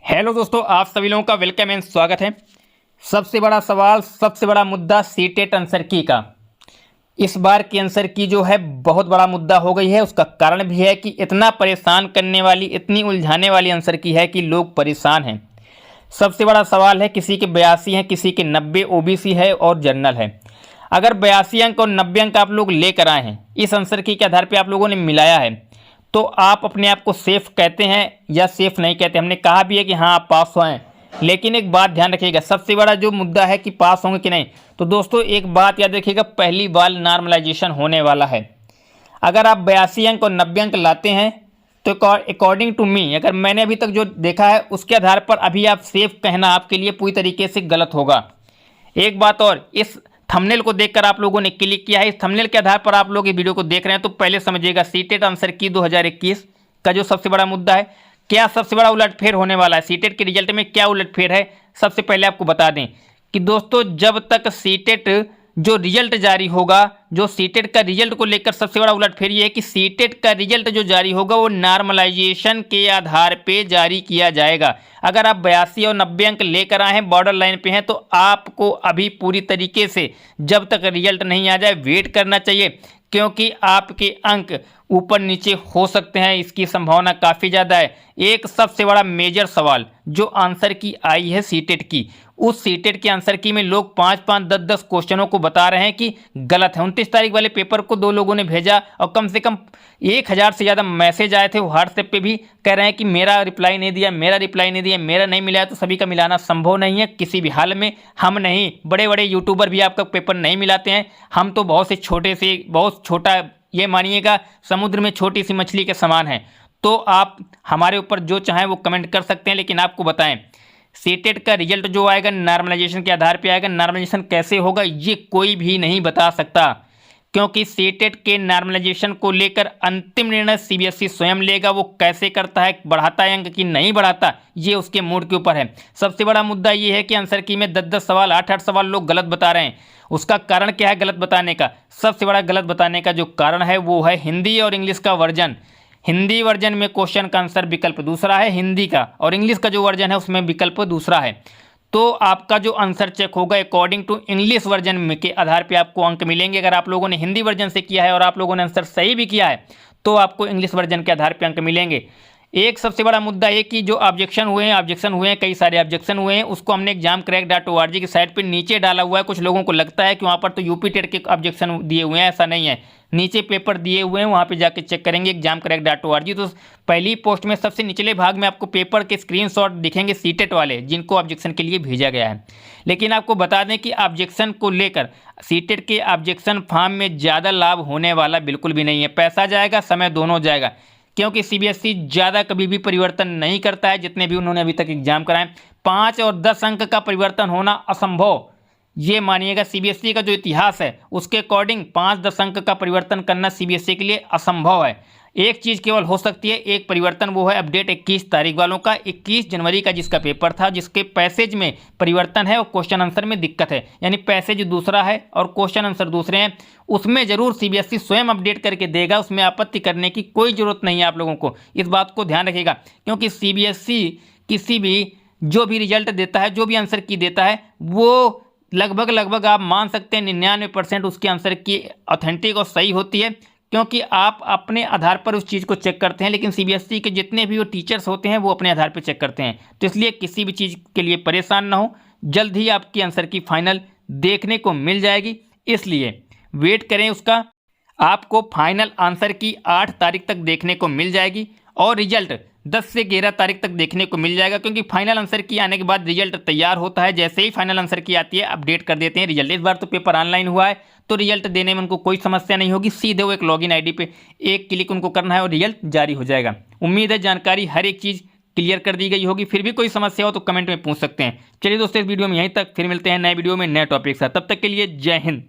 Hello दोस्तों, आप सभी लोगों का वेलकम एंड स्वागत है। सबसे बड़ा सवाल, सबसे बड़ा मुद्दा सीटेट आंसर की का। इस बार की आंसर की जो है बहुत बड़ा मुद्दा हो गई है। उसका कारण भी है कि इतना परेशान करने वाली, इतनी उलझाने वाली आंसर की है कि लोग परेशान हैं। सबसे बड़ा सवाल है, किसी के 82 हैं, किसी के 90 ओबीसी है और जनरल है। अगर 82 अंक और 90 अंक आप लोग लेकर आए हैं, इस आंसर की के आधार पर आप लोगों ने मिलाया है, तो आप अपने आप को सेफ कहते हैं या सेफ नहीं कहते। हमने कहा भी है कि हाँ आप पास हुए हैं, लेकिन एक बात ध्यान रखिएगा, सबसे बड़ा जो मुद्दा है कि पास होंगे कि नहीं। तो दोस्तों एक बात याद रखिएगा, पहली बार नॉर्मलाइजेशन होने वाला है। अगर आप 82 अंक और 90 अंक लाते हैं तो अकॉर्डिंग टू मी, अगर मैंने अभी तक जो देखा है उसके आधार पर अभी आप सेफ कहना आपके लिए पूरी तरीके से गलत होगा। एक बात और, इस थंबनेल को देखकर आप लोगों ने क्लिक किया है, इस थंबनेल के आधार पर आप लोग ये वीडियो को देख रहे हैं, तो पहले समझिएगा सीटेट आंसर की 2021 का जो सबसे बड़ा मुद्दा है, क्या सबसे बड़ा उलटफेर होने वाला है, सीटेट के रिजल्ट में क्या उलटफेर है। सबसे पहले आपको बता दें कि दोस्तों जब तक सीटेट जो रिजल्ट जारी होगा, जो सीटेट का रिजल्ट को लेकर सबसे बड़ा उलटफेर ये है कि सीटेट का रिजल्ट जो जारी होगा वो नॉर्मलाइजेशन के आधार पे जारी किया जाएगा। अगर आप 82 और 90 अंक लेकर आए हैं, बॉर्डर लाइन पे हैं, तो आपको अभी पूरी तरीके से जब तक रिजल्ट नहीं आ जाए वेट करना चाहिए, क्योंकि आपके अंक ऊपर नीचे हो सकते हैं, इसकी संभावना काफ़ी ज़्यादा है। एक सबसे बड़ा मेजर सवाल जो आंसर की आई है सीटेट की, उस सीटेट के आंसर की में लोग 5-5, 10-10 क्वेश्चनों को बता रहे हैं कि गलत है। 29 तारीख वाले पेपर को 2 लोगों ने भेजा और कम से कम 1000 से ज़्यादा मैसेज आए थे। व्हाट्सएप पे भी कह रहे हैं कि मेरा रिप्लाई नहीं दिया, मेरा रिप्लाई नहीं दिया, मेरा नहीं मिला है। तो सभी का मिलाना संभव नहीं है किसी भी हाल में। हम नहीं, बड़े बड़े यूट्यूबर भी आपका पेपर नहीं मिलाते हैं। हम तो बहुत से छोटे से, बहुत छोटा, ये मानिएगा समुद्र में छोटी सी मछली के समान है। तो आप हमारे ऊपर जो चाहें वो कमेंट कर सकते हैं, लेकिन आपको बताएं सीटेट का रिजल्ट जो आएगा नॉर्मलाइजेशन के आधार पे आएगा। नॉर्मलाइजेशन कैसे होगा ये कोई भी नहीं बता सकता, क्योंकि सीटेट के नॉर्मलाइजेशन को लेकर अंतिम निर्णय सीबीएसई स्वयं लेगा। वो कैसे करता है, बढ़ाता है अंक कि नहीं बढ़ाता, ये उसके मूड के ऊपर है। सबसे बड़ा मुद्दा ये है कि आंसर की में 10-10 सवाल, 8-8 सवाल लोग गलत बता रहे हैं। उसका कारण क्या है गलत बताने का? सबसे बड़ा गलत बताने का जो कारण है वो है हिंदी और इंग्लिश का वर्जन। हिंदी वर्जन में क्वेश्चन का आंसर विकल्प दूसरा है हिंदी का, और इंग्लिश का जो वर्जन है उसमें विकल्प दूसरा है। तो आपका जो आंसर चेक होगा अकॉर्डिंग टू इंग्लिश वर्जन में के आधार पे आपको अंक मिलेंगे। अगर आप लोगों ने हिंदी वर्जन से किया है और आप लोगों ने आंसर सही भी किया है तो आपको इंग्लिश वर्जन के आधार पे अंक मिलेंगे। एक सबसे बड़ा मुद्दा ये कि जो ऑब्जेक्शन हुए हैं, कई सारे ऑब्जेक्शन हुए हैं, उसको हमने examcrack.org की साइट पे नीचे डाला हुआ है। कुछ लोगों को लगता है कि वहाँ पर तो यूपी टेट के ऑब्जेक्शन दिए हुए हैं, ऐसा नहीं है। नीचे पेपर दिए हुए हैं, वहाँ पे जाके चेक करेंगे examcrack.org। तो पहली पोस्ट में सबसे निचले भाग में आपको पेपर के स्क्रीनशॉट दिखेंगे सीटेट वाले, जिनको ऑब्जेक्शन के लिए भेजा गया है। लेकिन आपको बता दें कि ऑब्जेक्शन को लेकर सीटेट के ऑब्जेक्शन फॉर्म में ज़्यादा लाभ होने वाला बिल्कुल भी नहीं है। पैसा जाएगा, समय दोनों जाएगा, क्योंकि सीबीएसई ज़्यादा कभी भी परिवर्तन नहीं करता है। जितने भी उन्होंने अभी तक एग्जाम कराए, 5 और 10 अंक का परिवर्तन होना असंभव। ये मानिएगा सीबीएसई का जो इतिहास है उसके अकॉर्डिंग 5-10 अंक का परिवर्तन करना सीबीएसई के लिए असंभव है। एक चीज़ केवल हो सकती है, एक परिवर्तन, वो है अपडेट 21 तारीख वालों का। 21 जनवरी का जिसका पेपर था, जिसके पैसेज में परिवर्तन है और क्वेश्चन आंसर में दिक्कत है, यानी पैसेज दूसरा है और क्वेश्चन आंसर दूसरे हैं। उसमें जरूर सीबीएसई स्वयं अपडेट करके देगा, उसमें आपत्ति करने की कोई ज़रूरत नहीं है आप लोगों को। इस बात को ध्यान रखिएगा, क्योंकि सीबीएसई किसी भी जो भी रिजल्ट देता है, जो भी आंसर की देता है, वो लगभग आप मान सकते हैं 99% उसके आंसर की ऑथेंटिक और सही होती है, क्योंकि आप अपने आधार पर उस चीज़ को चेक करते हैं। लेकिन सीबीएसई के जितने भी वो टीचर्स होते हैं वो अपने आधार पर चेक करते हैं। तो इसलिए किसी भी चीज़ के लिए परेशान ना हो, जल्द ही आपकी आंसर की फाइनल देखने को मिल जाएगी, इसलिए वेट करें उसका। आपको फाइनल आंसर की 8 तारीख तक देखने को मिल जाएगी और रिजल्ट 10 से 11 तारीख तक देखने को मिल जाएगा, क्योंकि फाइनल आंसर की आने के बाद रिजल्ट तैयार होता है। जैसे ही फाइनल आंसर की आती है अपडेट कर देते हैं रिजल्ट। इस बार तो पेपर ऑनलाइन हुआ है तो रिजल्ट देने में उनको कोई समस्या नहीं होगी। सीधे वो एक लॉगिन आईडी पे एक क्लिक उनको करना है और रिजल्ट जारी हो जाएगा। उम्मीद है जानकारी हर एक चीज़ क्लियर कर दी गई होगी। फिर भी कोई समस्या हो तो कमेंट में पूछ सकते हैं। चलिए दोस्तों, इस वीडियो में यहीं तक, फिर मिलते हैं नए वीडियो में नए टॉपिक के साथ। तब तक के लिए जय हिंद।